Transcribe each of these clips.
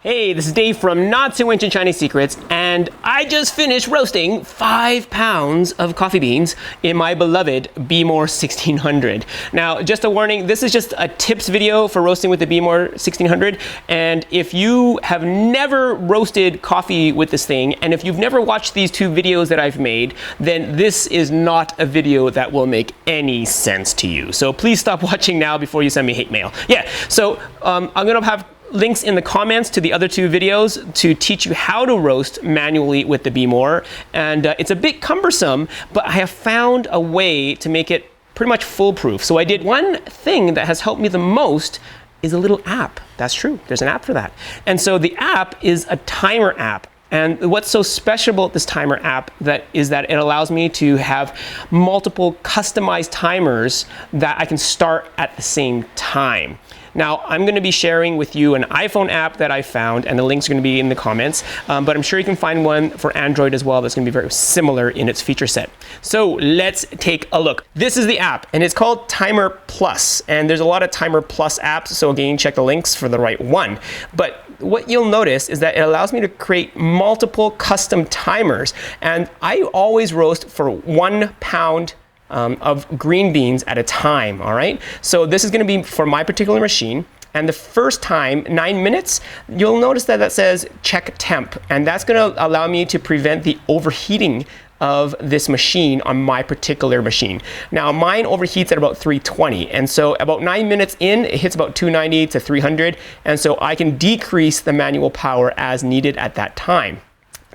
Hey, this is Dave from Not So Ancient Chinese Secrets, and I just finished roasting 5 pounds of coffee beans in my beloved Bmore 1600. Now, just a warning, this is just a tips video for roasting with the Bmore 1600, and if you have never roasted coffee with this thing, and if you've never watched these 2 videos that I've made, then this is not a video that will make any sense to you. So please stop watching now before you send me hate mail. Yeah, so I'm gonna have links in the comments to the other 2 videos to teach you how to roast manually with the Bmore. And it's a bit cumbersome, but I have found a way to make it pretty much foolproof. So I did one thing that has helped me the most is a little app. That's true, there's an app for that. And so the app is a timer app. And what's so special about this timer app is that it allows me to have multiple customized timers that I can start at the same time. Now, I'm going to be sharing with you an iPhone app that I found, and the link's going to be in the comments, but I'm sure you can find one for Android as well that's going to be very similar in its feature set. So let's take a look. This is the app, and it's called Timer Plus, and there's a lot of Timer Plus apps, so again, check the links for the right one. But what you'll notice is that it allows me to create multiple custom timers, and I always roast for 1 pound of green beans at a time, all right? So this is gonna be for my particular machine, and the first time, 9 minutes, you'll notice that says check temp, and that's gonna allow me to prevent the overheating of this machine on my particular machine. Now mine overheats at about 320, and so about 9 minutes in, it hits about 290 to 300, and so I can decrease the manual power as needed at that time.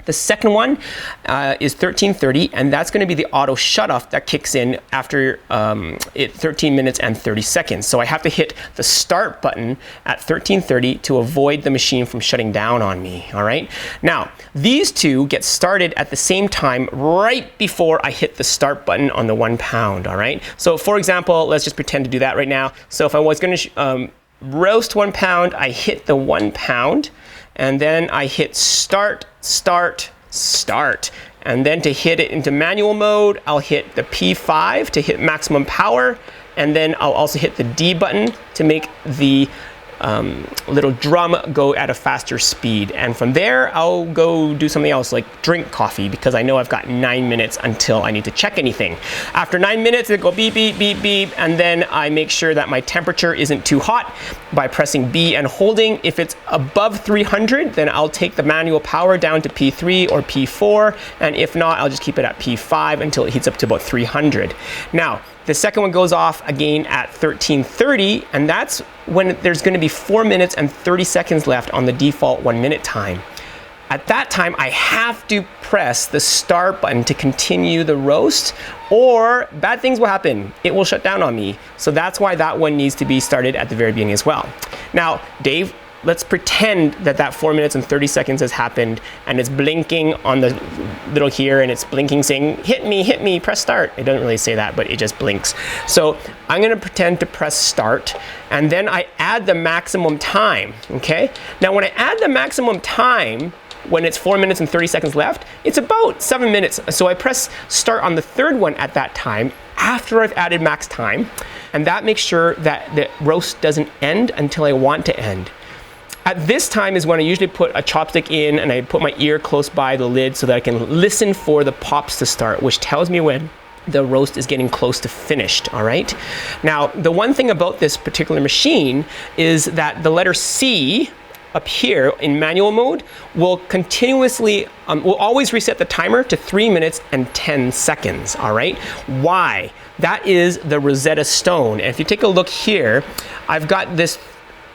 The second one is 1330, and that's going to be the auto shutoff that kicks in after 13 minutes and 30 seconds. So I have to hit the start button at 1330 to avoid the machine from shutting down on me, all right? Now, these 2 get started at the same time right before I hit the start button on the 1 pound, all right? So for example, let's just pretend to do that right now. So if I was going to roast 1 pound, I hit the 1 pound, and then I hit start, start, start. And then to hit it into manual mode, I'll hit the P5 to hit maximum power, and then I'll also hit the D button to make the little drum go at a faster speed. And from there, I'll go do something else like drink coffee, because I know I've got 9 minutes until I need to check anything. After 9 minutes, it go beep, beep, beep, beep, and then I make sure that my temperature isn't too hot by pressing B and holding. If it's above 300, then I'll take the manual power down to P3 or P4, and if not, I'll just keep it at P5 until it heats up to about 300. Now, the second one goes off again at 1330, and that's when there's going to be 4 minutes and 30 seconds left on the default 1 minute time. At that time, I have to press the start button to continue the roast, or bad things will happen. It will shut down on me. So that's why that one needs to be started at the very beginning as well. Now, Dave, let's pretend that 4 minutes and 30 seconds has happened, and it's blinking on the little here, and it's blinking saying, hit me, press start. It doesn't really say that, but it just blinks. So I'm gonna pretend to press start, and then I add the maximum time, okay? Now when I add the maximum time, when it's 4 minutes and 30 seconds left, it's about 7 minutes. So I press start on the third one at that time, after I've added max time, and that makes sure that the roast doesn't end until I want to end. At this time is when I usually put a chopstick in, and I put my ear close by the lid so that I can listen for the pops to start, which tells me when the roast is getting close to finished, all right? Now, the one thing about this particular machine is that the letter C up here in manual mode will continuously, will always reset the timer to 3 minutes and 10 seconds, all right? Why? That is the Rosetta Stone. And if you take a look here, I've got this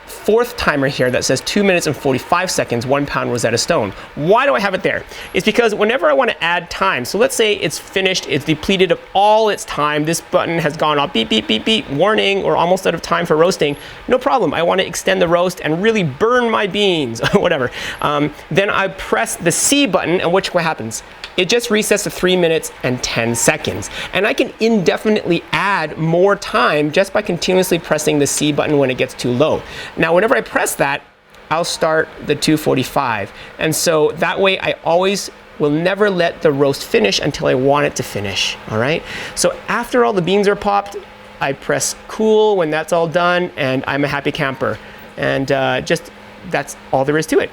4th timer here that says 2 minutes and 45 seconds, 1 pound Rosetta Stone. Why do I have it there? It's because whenever I want to add time, so let's say it's finished, it's depleted of all its time, this button has gone off, beep, beep, beep, beep, warning, or almost out of time for roasting, no problem. I want to extend the roast and really burn my beans, whatever. Then I press the C button, and what happens? It just resets to 3 minutes and 10 seconds. And I can indefinitely add more time just by continuously pressing the C button when it gets too low. Now, whenever I press that, I'll start the 245. And so that way I always will never let the roast finish until I want it to finish, all right? So after all the beans are popped, I press cool when that's all done, and I'm a happy camper. And just that's all there is to it.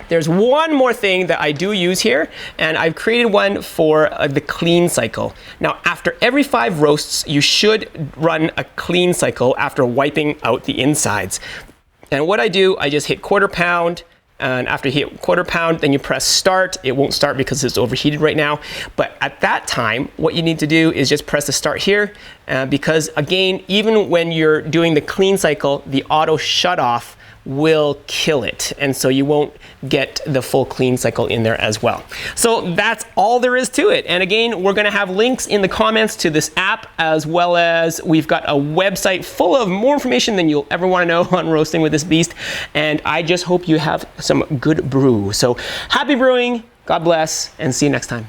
There's one more thing that I do use here, and I've created one for the clean cycle. Now, after every 5 roasts, you should run a clean cycle after wiping out the insides. And what I do, I just hit 1/4 pound, and after you hit 1/4 pound, then you press start. It won't start because it's overheated right now. But at that time, what you need to do is just press the start here, because again, even when you're doing the clean cycle, the auto shut off will kill it, and so you won't get the full clean cycle in there as well. So that's all there is to it. And again, we're going to have links in the comments to this app, as well as we've got a website full of more information than you'll ever want to know on roasting with this beast. And I just hope you have some good brew. So happy brewing, God bless, and see you next time.